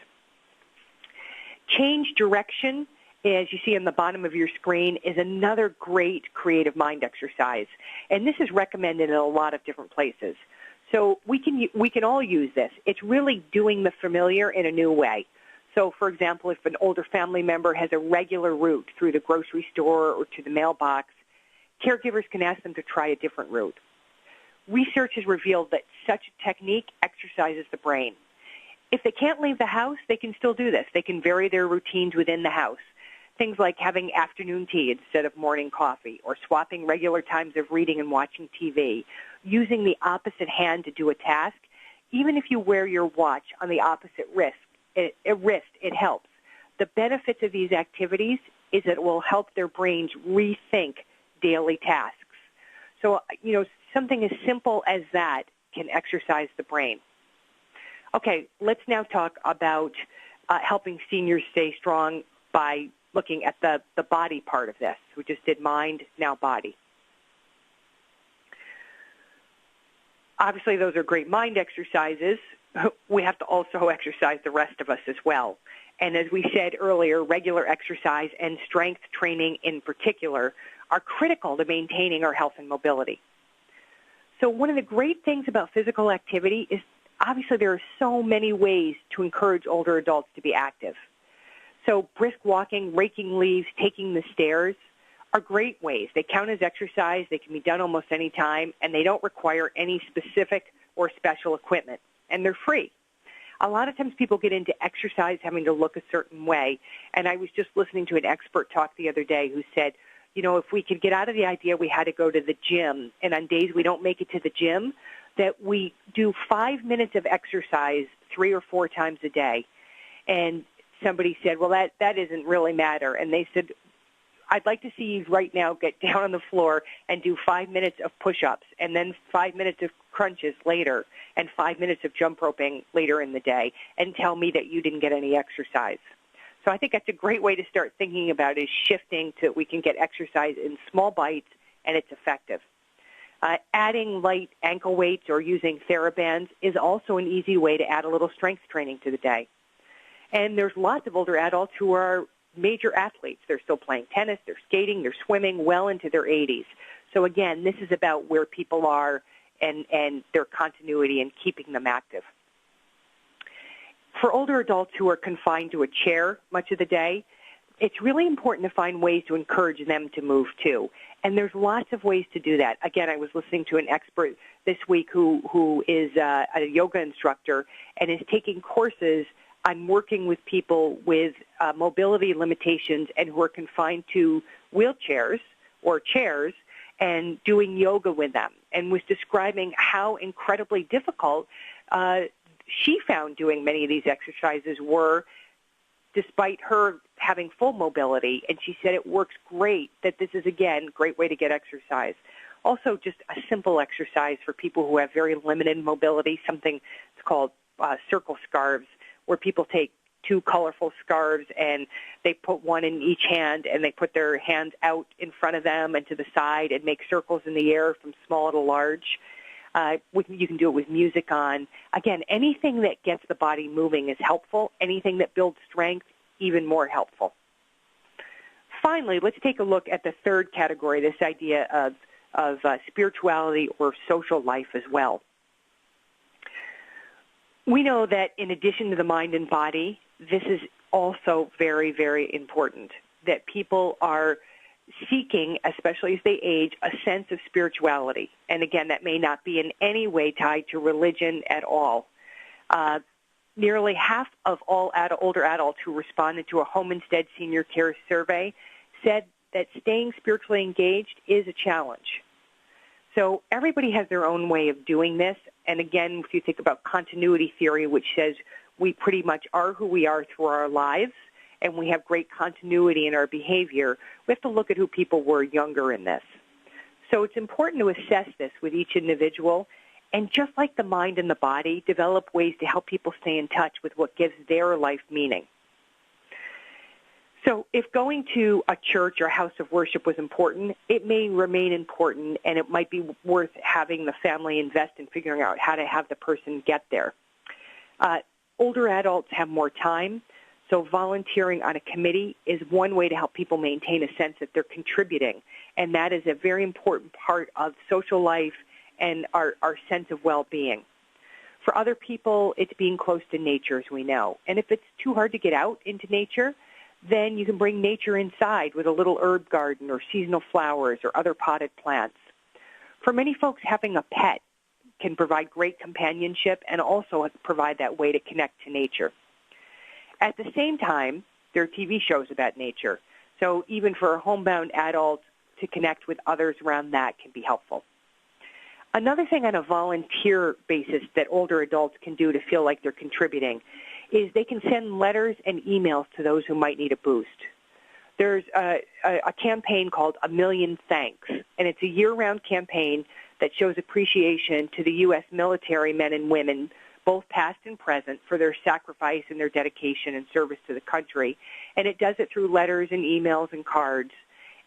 Change direction, as you see on the bottom of your screen, is another great creative mind exercise. And this is recommended in a lot of different places. So we can all use this. It's really doing the familiar in a new way. So, for example, if an older family member has a regular route through the grocery store or to the mailbox, caregivers can ask them to try a different route. Research has revealed that such a technique exercises the brain. If they can't leave the house, they can still do this. They can vary their routines within the house. things like having afternoon tea instead of morning coffee, or swapping regular times of reading and watching TV, using the opposite hand to do a task. Even if you wear your watch on the opposite wrist, it helps. The benefits of these activities is that it will help their brains rethink daily tasks. So, something as simple as that can exercise the brain. Okay, let's now talk about helping seniors stay strong by looking at the body part of this. We just did mind, now body. Obviously, those are great mind exercises. We have to also exercise the rest of us as well. And as we said earlier, regular exercise and strength training in particular are critical to maintaining our health and mobility. So one of the great things about physical activity is obviously there are so many ways to encourage older adults to be active. So brisk walking, raking leaves, taking the stairs are great ways. They count as exercise. They can be done almost any time, and they don't require any specific or special equipment, and they're free. A lot of times people get into exercise having to look a certain way, and I was just listening to an expert talk the other day who said, if we could get out of the idea we had to go to the gym, and on days we don't make it to the gym, that we do 5 minutes of exercise 3 or 4 times a day. And somebody said, well, that doesn't really matter. And they said, I'd like to see you right now get down on the floor and do 5 minutes of push-ups, and then 5 minutes of crunches later, and 5 minutes of jump roping later in the day, and tell me that you didn't get any exercise. So I think that's a great way to start thinking about is shifting to we can get exercise in small bites, and it's effective. Adding light ankle weights or using TheraBands is also an easy way to add a little strength training to the day. And there's lots of older adults who are major athletes. They're still playing tennis, they're skating, they're swimming well into their 80s. So again, this is about where people are and their continuity and keeping them active. For older adults who are confined to a chair much of the day, it's really important to find ways to encourage them to move too. And there's lots of ways to do that. Again, I was listening to an expert this week who is a yoga instructor and is taking courses on working with people with mobility limitations and who are confined to wheelchairs or chairs and doing yoga with them, and was describing how incredibly difficult she found doing many of these exercises were, despite her having full mobility. And she said it works great, that this is, again, a great way to get exercise. Also, just a simple exercise for people who have very limited mobility, something it's called circle scarves, where people take 2 colorful scarves and they put one in each hand and they put their hands out in front of them and to the side and make circles in the air from small to large. You can do it with music on. Again, anything that gets the body moving is helpful. Anything that builds strength, even more helpful. Finally, let's take a look at the third category, this idea of spirituality or social life as well. We know that in addition to the mind and body, this is also very, very important, that people are seeking, especially as they age, a sense of spirituality. And again, that may not be in any way tied to religion at all. Nearly half of all older adults who responded to a Homestead Senior Care survey said that staying spiritually engaged is a challenge. So everybody has their own way of doing this. And again, if you think about continuity theory, which says we pretty much are who we are through our lives, and we have great continuity in our behavior, we have to look at who people were younger in this. So it's important to assess this with each individual, and just like the mind and the body, develop ways to help people stay in touch with what gives their life meaning. So if going to a church or house of worship was important, it may remain important, and it might be worth having the family invest in figuring out how to have the person get there. Older adults have more time, so volunteering on a committee is one way to help people maintain a sense that they're contributing, and that is a very important part of social life and our sense of well-being. For other people, it's being close to nature, as we know. And if it's too hard to get out into nature, then you can bring nature inside with a little herb garden or seasonal flowers or other potted plants. For many folks, having a pet can provide great companionship and also provide that way to connect to nature. At the same time, there are TV shows about nature. So even for a homebound adult, to connect with others around that can be helpful. Another thing on a volunteer basis that older adults can do to feel like they're contributing is they can send letters and emails to those who might need a boost. There's a campaign called A Million Thanks, and it's a year-round campaign that shows appreciation to the U.S. military men and women, both past and present, for their sacrifice and their dedication and service to the country. And it does it through letters and emails and cards.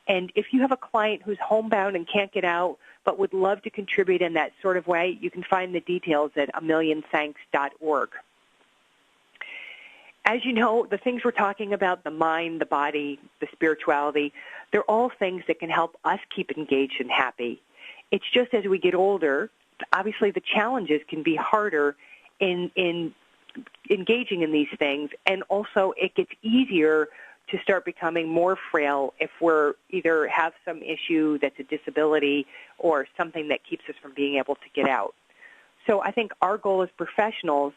And if you have a client who's homebound and can't get out but would love to contribute in that sort of way, you can find the details at amillionthanks.org. As you know, the things we're talking about, the mind, the body, the spirituality, they're all things that can help us keep engaged and happy. It's just as we get older, obviously the challenges can be harder in engaging in these things, and also it gets easier to start becoming more frail if we're either have some issue that's a disability or something that keeps us from being able to get out. So I think our goal as professionals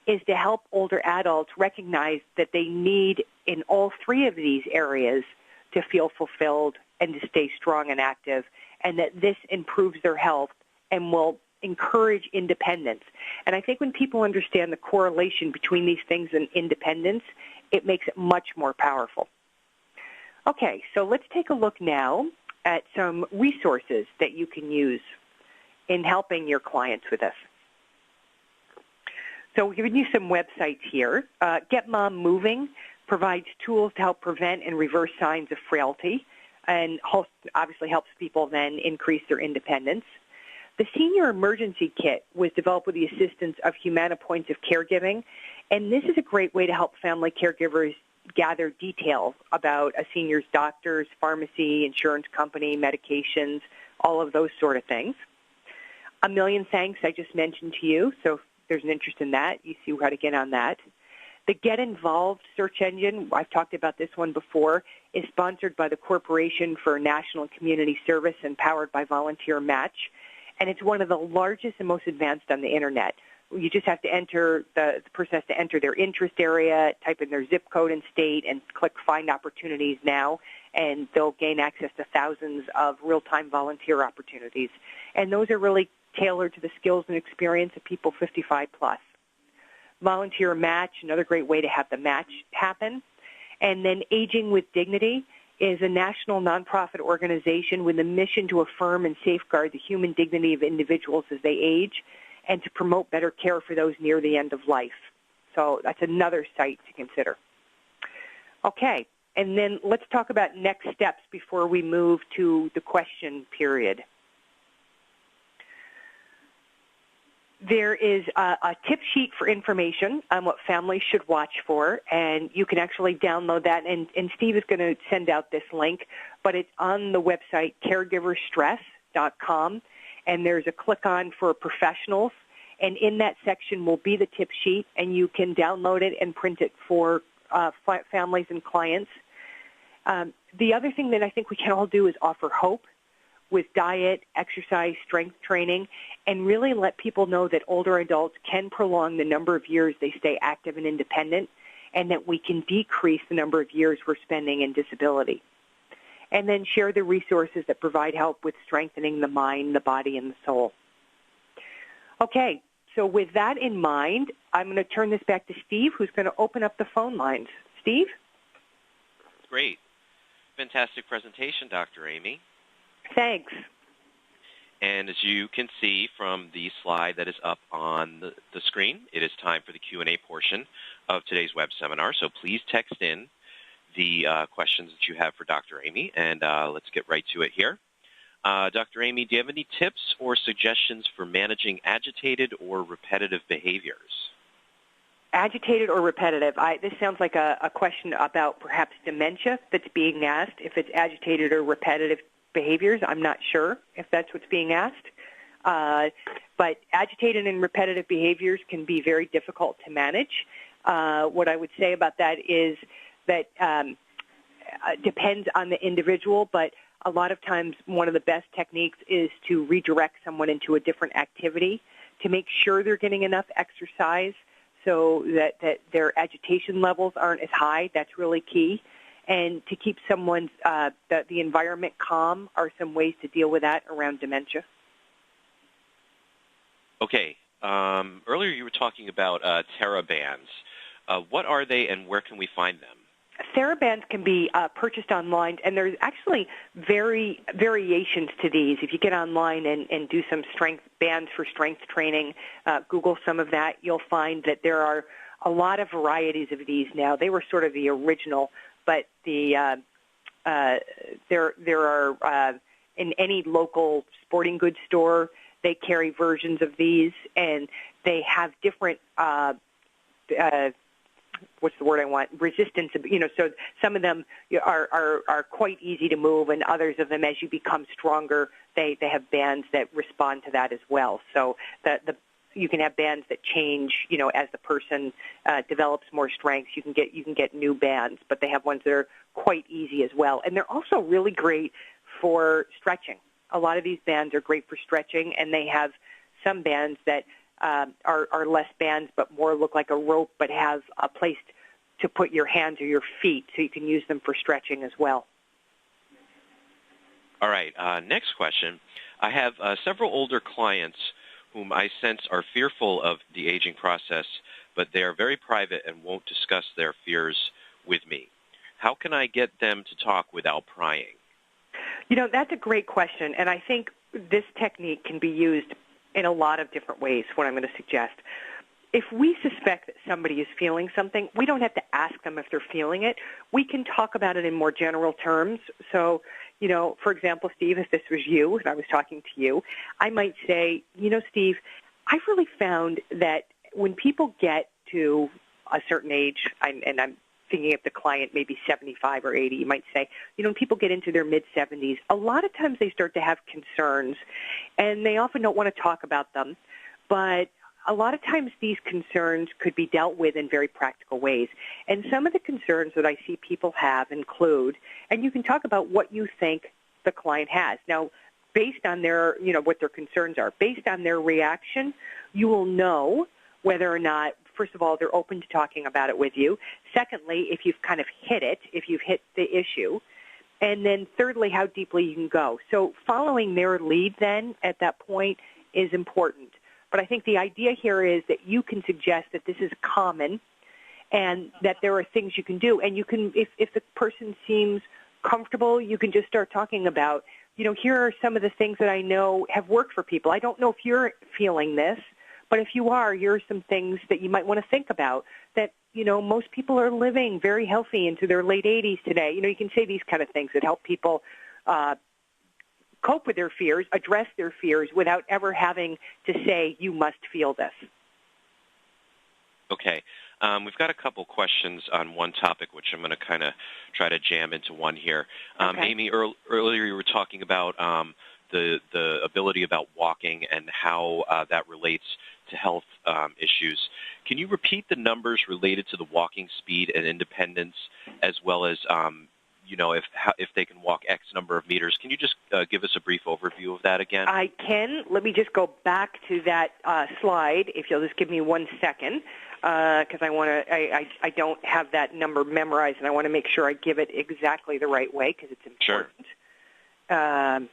is to help older adults recognize that they need in all three of these areas to feel fulfilled and to stay strong and active, and that this improves their health and will encourage independence. And I think when people understand the correlation between these things and independence, it makes it much more powerful. Okay, so let's take a look now at some resources that you can use in helping your clients with this. So we're giving you some websites here. Get Mom Moving provides tools to help prevent and reverse signs of frailty, and obviously helps people then increase their independence. The Senior Emergency Kit was developed with the assistance of Humana Points of Caregiving, and this is a great way to help family caregivers gather details about a senior's doctors, pharmacy, insurance company, medications, all of those sort of things. A Million Thanks I just mentioned to you, so if there's an interest in that, you see how to get on that. The Get Involved search engine, I've talked about this one before, is sponsored by the Corporation for National and Community Service and powered by Volunteer Match. And it's one of the largest and most advanced on the Internet. You just have to enter, the person has to enter their interest area, type in their zip code and state, and click Find Opportunities Now, and they'll gain access to thousands of real-time volunteer opportunities. And those are really tailored to the skills and experience of people 55 plus. Volunteer Match, another great way to have the match happen. And then Aging with Dignity is a national nonprofit organization with a mission to affirm and safeguard the human dignity of individuals as they age and to promote better care for those near the end of life. So that's another site to consider. Okay, and then let's talk about next steps before we move to the question period. There is a tip sheet for information on what families should watch for, and you can actually download that, and Steve is going to send out this link, but it's on the website caregiverstress.com, and there's a click on for professionals, and in that section will be the tip sheet, and you can download it and print it for families and clients. The other thing that I think we can all do is offer hope with diet, exercise, strength training, and really let people know that older adults can prolong the number of years they stay active and independent, and that we can decrease the number of years we're spending in disability. And then share the resources that provide help with strengthening the mind, the body, and the soul. Okay, so with that in mind, I'm going to turn this back to Steve, who's going to open up the phone lines. Steve? Great. Fantastic presentation, Dr. Amy. Thanks. And as you can see from the slide that is up on the screen, it is time for the Q&A portion of today's web seminar. So please text in the questions that you have for Dr. Amy, and let's get right to it here. Dr. Amy, do you have any tips or suggestions for managing agitated or repetitive behaviors? Agitated or repetitive? This sounds like a question about perhaps dementia that's being asked, if it's agitated or repetitive behaviors. I'm not sure if that's what's being asked. But agitated and repetitive behaviors can be very difficult to manage. What I would say about that is that depends on the individual, but a lot of times one of the best techniques is to redirect someone into a different activity to make sure they're getting enough exercise so that their agitation levels aren't as high. That's really key. and to keep someone's the environment calm are some ways to deal with that around dementia. Okay. Earlier you were talking about TheraBands. What are they, and where can we find them? TheraBands can be purchased online, and there's actually variations to these. If you get online and do some strength bands for strength training, Google some of that, you'll find that there are a lot of varieties of these now. They were sort of the original, but there are in any local sporting goods store, they carry versions of these, and they have different what's the word I want? Resistance. So some of them are quite easy to move, and others of them, as you become stronger, they have bands that respond to that as well. So you can have bands that change, as the person develops more strength. You can get new bands, but they have ones that are quite easy as well, and they're also really great for stretching. A lot of these bands are great for stretching, and they have some bands that are less bands but more look like a rope but have a place to put your hands or your feet, so you can use them for stretching as well. All right. Next question. I have several older clients whom I sense are fearful of the aging process, but they are very private and won't discuss their fears with me. How can I get them to talk without prying? That's a great question, and I think this technique can be used in a lot of different ways, what I'm going to suggest. If we suspect that somebody is feeling something, we don't have to ask them if they're feeling it. We can talk about it in more general terms. So, for example, Steve, if this was you and I was talking to you, I might say, Steve, I've really found that when people get to a certain age, and I'm thinking of the client maybe 75 or 80, you might say, when people get into their mid-70s, a lot of times they start to have concerns, and they often don't want to talk about them. But a lot of times these concerns could be dealt with in very practical ways. And some of the concerns that I see people have include, and you can talk about what you think the client has. Now, based on their, what their concerns are, based on their reaction, you will know whether or not, first of all, they're open to talking about it with you. Secondly, if you've kind of if you've hit the issue. And then thirdly, how deeply you can go. So following their lead then at that point is important. But I think the idea here is that you can suggest that this is common and that there are things you can do. And you can, if the person seems comfortable, you can just start talking about, here are some of the things that I know have worked for people. I don't know if you're feeling this, but if you are, here are some things that you might want to think about that, most people are living very healthy into their late 80s today. You can say these kind of things that help people cope with their fears, address their fears without ever having to say, you must feel this. Okay. We've got a couple questions on one topic, which I'm going to kind of try to jam into one here. Okay. Amy, earlier you were talking about the ability about walking and how that relates to health issues. Can you repeat the numbers related to the walking speed and independence, as well as if they can walk X number of meters? Can you just give us a brief overview of that again? I can. Let me just go back to that slide, if you'll just give me 1 second, because I don't have that number memorized, and I want to make sure I give it exactly the right way because it's important. Sure.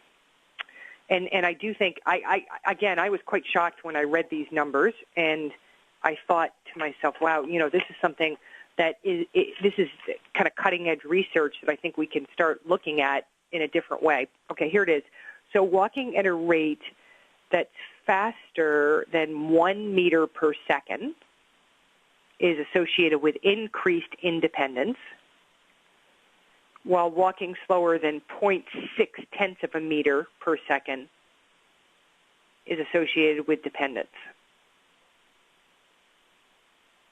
And I do think, I was quite shocked when I read these numbers, and I thought to myself, wow, this is something that this is kind of cutting-edge research that I think we can start looking at in a different way. Okay, here it is. So walking at a rate that's faster than 1 meter per second is associated with increased independence, while walking slower than 0.6 of a meter per second is associated with dependence.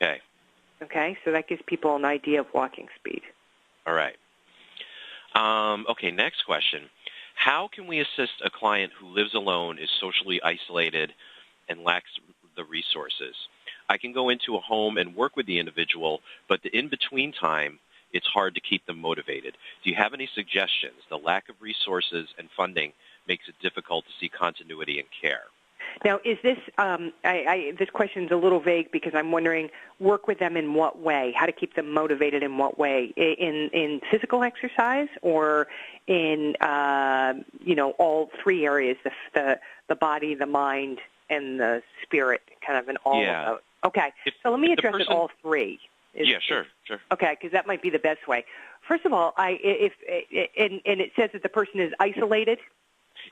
Okay. Okay, so that gives people an idea of walking speed. All right. Okay, next question. How can we assist a client who lives alone, is socially isolated, and lacks the resources? I can go into a home and work with the individual, but the in-between time, it's hard to keep them motivated. Do you have any suggestions? The lack of resources and funding makes it difficult to see continuity in care. Now, is this, this question's a little vague because I'm wondering, work with them in what way? How to keep them motivated in what way? In physical exercise or in, all three areas, the body, the mind, and the spirit, kind of in all of those? Okay, so let me address all three. Sure. Okay, because that might be the best way. First of all, and it says that the person is isolated.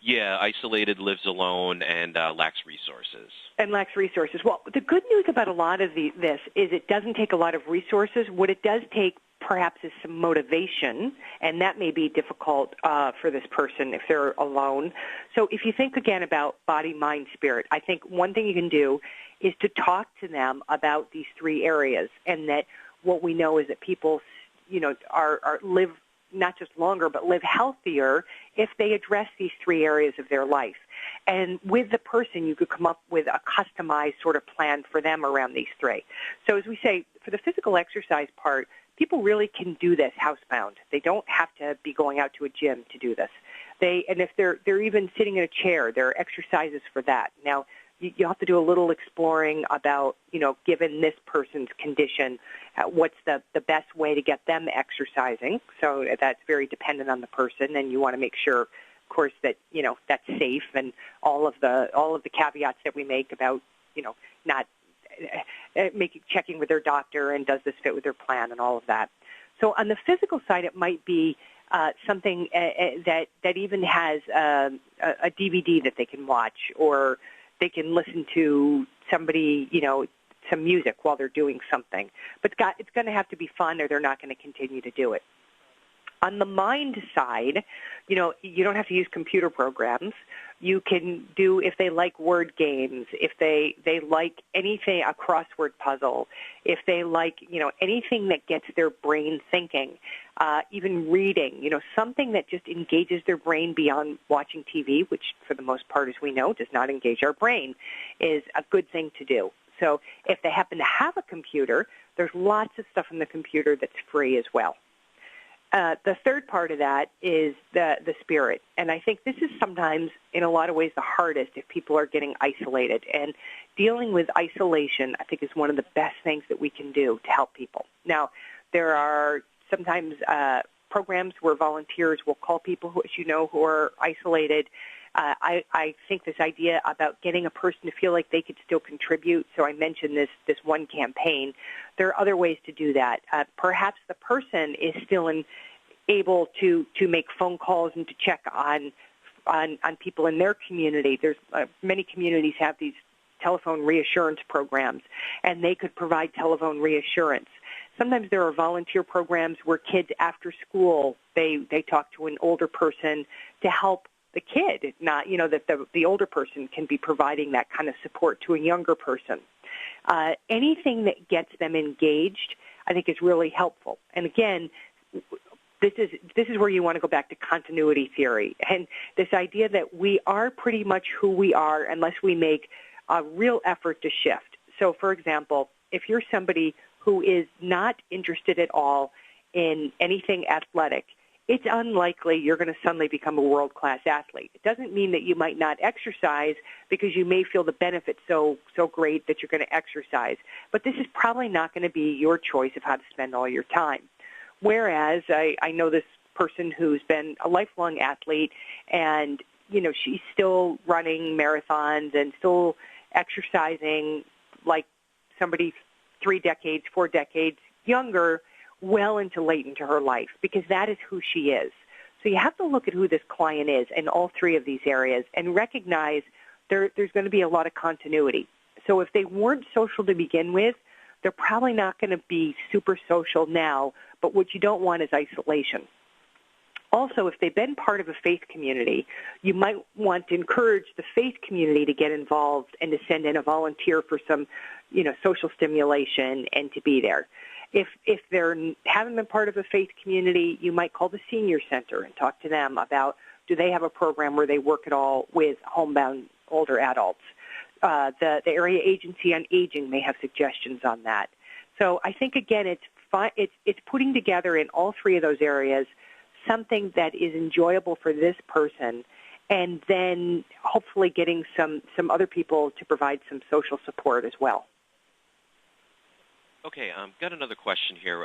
Yeah, isolated, lives alone, and lacks resources. And lacks resources. Well, the good news about a lot of this is it doesn't take a lot of resources. What it does take perhaps is some motivation, and that may be difficult for this person if they're alone. So if you think again about body, mind, spirit, I think one thing you can do is to talk to them about these three areas, and that what we know is that people, live not just longer, but live healthier if they address these three areas of their life. And with the person, you could come up with a customized sort of plan for them around these three. So as we say, for the physical exercise part, people really can do this housebound. They don't have to be going out to a gym to do this. And if they're even sitting in a chair, there are exercises for that. Now, you have to do a little exploring about, given this person's condition, what's the best way to get them exercising. So that's very dependent on the person, and you want to make sure, of course, that that's safe, and all of the caveats that we make about not checking with their doctor and does this fit with their plan and all of that. So on the physical side, it might be something that even has a DVD that they can watch, or they can listen to somebody, some music while they're doing something. But it's going to have to be fun, or they're not going to continue to do it. On the mind side, you don't have to use computer programs. You can do, if they like word games, if they like anything, a crossword puzzle, if they like, anything that gets their brain thinking, even reading, something that just engages their brain beyond watching TV, which for the most part, as we know, does not engage our brain, is a good thing to do. So if they happen to have a computer, there's lots of stuff on the computer that's free as well. The third part of that is the spirit. And I think this is sometimes, in a lot of ways, the hardest if people are getting isolated. And dealing with isolation, I think, is one of the best things that we can do to help people. Now, there are sometimes programs where volunteers will call people, who are isolated. I think this idea about getting a person to feel like they could still contribute. So I mentioned this one campaign. There are other ways to do that. Perhaps the person is still able to make phone calls and to check on people in their community. There's many communities have these telephone reassurance programs, and they could provide telephone reassurance. Sometimes there are volunteer programs where kids after school, they talk to an older person to help the kid, not, that the older person can be providing that kind of support to a younger person. Anything that gets them engaged, I think, is really helpful. And again, this is where you want to go back to continuity theory and this idea that we are pretty much who we are unless we make a real effort to shift. So, for example, if you're somebody who is not interested at all in anything athletic, it's unlikely you're going to suddenly become a world-class athlete. It doesn't mean that you might not exercise because you may feel the benefits so great that you're going to exercise. But this is probably not going to be your choice of how to spend all your time. Whereas I know this person who's been a lifelong athlete, and, she's still running marathons and still exercising like somebody 3 decades, 4 decades younger, well late into her life, because that is who she is. So you have to look at who this client is in all three of these areas and recognize there's going to be a lot of continuity. So if they weren't social to begin with, they're probably not going to be super social now, but what you don't want is isolation. Also, if they've been part of a faith community, you might want to encourage the faith community to get involved and to send in a volunteer for some, social stimulation and to be there. If they haven't been part of a faith community, you might call the senior center and talk to them about, do they have a program where they work at all with homebound older adults? The Area Agency on Aging may have suggestions on that. So I think, again, it's putting together in all three of those areas something that is enjoyable for this person and then hopefully getting some other people to provide some social support as well. Okay, got another question here,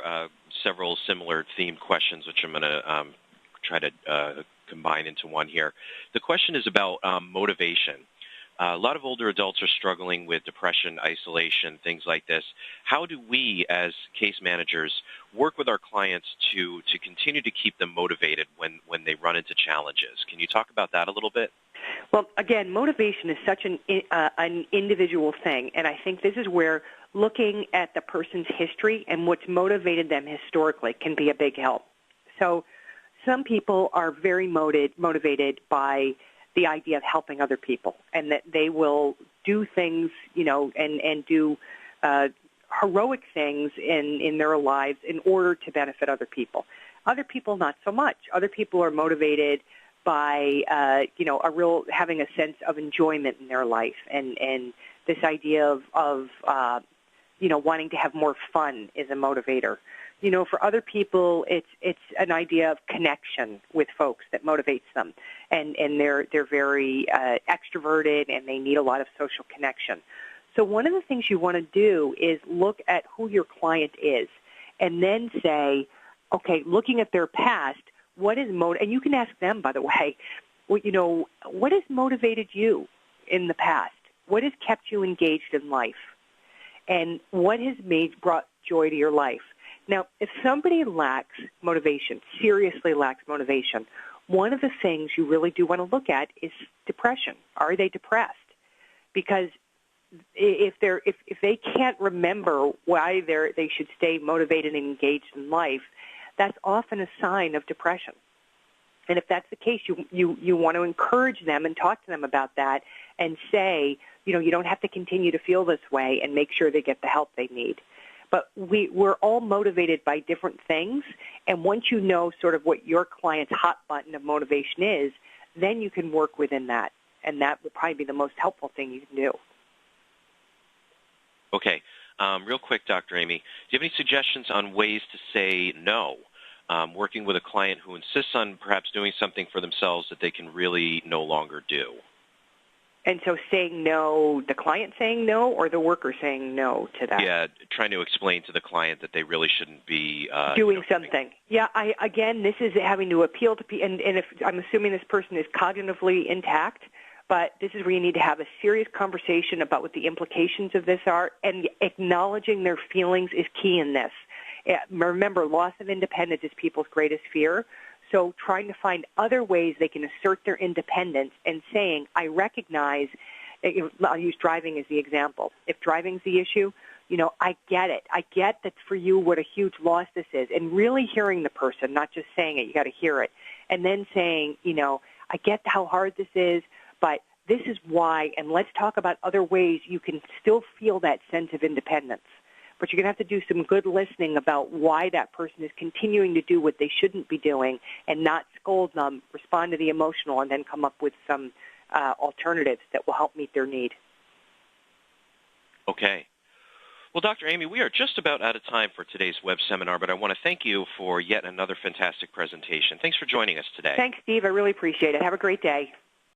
several similar themed questions, which I'm going to try to combine into one here. The question is about motivation. A lot of older adults are struggling with depression, isolation, things like this. How do we, as case managers, work with our clients to continue to keep them motivated when they run into challenges? Can you talk about that a little bit? Well, again, motivation is such an individual thing, and I think this is where looking at the person's history and what's motivated them historically can be a big help. So some people are very motivated by the idea of helping other people, and that they will do things, and do heroic things in their lives in order to benefit other people. Other people, not so much. Other people are motivated by, having a sense of enjoyment in their life, and this idea of wanting to have more fun is a motivator. For other people, it's an idea of connection with folks that motivates them, and they're very extroverted, and they need a lot of social connection. So one of the things you want to do is look at who your client is, and then say, okay, looking at their past, what is and you can ask them, by the way, what has motivated you in the past? What has kept you engaged in life? And what has brought joy to your life? Now, if somebody lacks motivation, seriously lacks motivation, one of the things you really do want to look at is depression. Are they depressed? Because if they can't remember why they should stay motivated and engaged in life, that's often a sign of depression. And if that's the case, you want to encourage them and talk to them about that and say, you don't have to continue to feel this way, and make sure they get the help they need. But we're all motivated by different things, and once you know sort of what your client's hot button of motivation is, then you can work within that, and that will probably be the most helpful thing you can do. Okay. Real quick, Dr. Amy, do you have any suggestions on ways to say no? Working with a client who insists on perhaps doing something for themselves that they can really no longer do. And so saying no, the client saying no, or the worker saying no to that? Yeah, trying to explain to the client that they really shouldn't be doing something. Yeah, this is having to appeal to people, and if I'm assuming this person is cognitively intact, but this is where you need to have a serious conversation about what the implications of this are, and acknowledging their feelings is key in this. Remember, loss of independence is people's greatest fear. So trying to find other ways they can assert their independence and saying, I recognize, I'll use driving as the example. If driving's the issue, I get it. I get that for you what a huge loss this is. And really hearing the person, not just saying it, you got to hear it. And then saying, I get how hard this is, but this is why, and let's talk about other ways you can still feel that sense of independence. But you're going to have to do some good listening about why that person is continuing to do what they shouldn't be doing, and not scold them, respond to the emotional, and then come up with some alternatives that will help meet their need. Okay. Well, Dr. Amy, we are just about out of time for today's web seminar, but I want to thank you for yet another fantastic presentation. Thanks for joining us today. Thanks, Steve. I really appreciate it. Have a great day.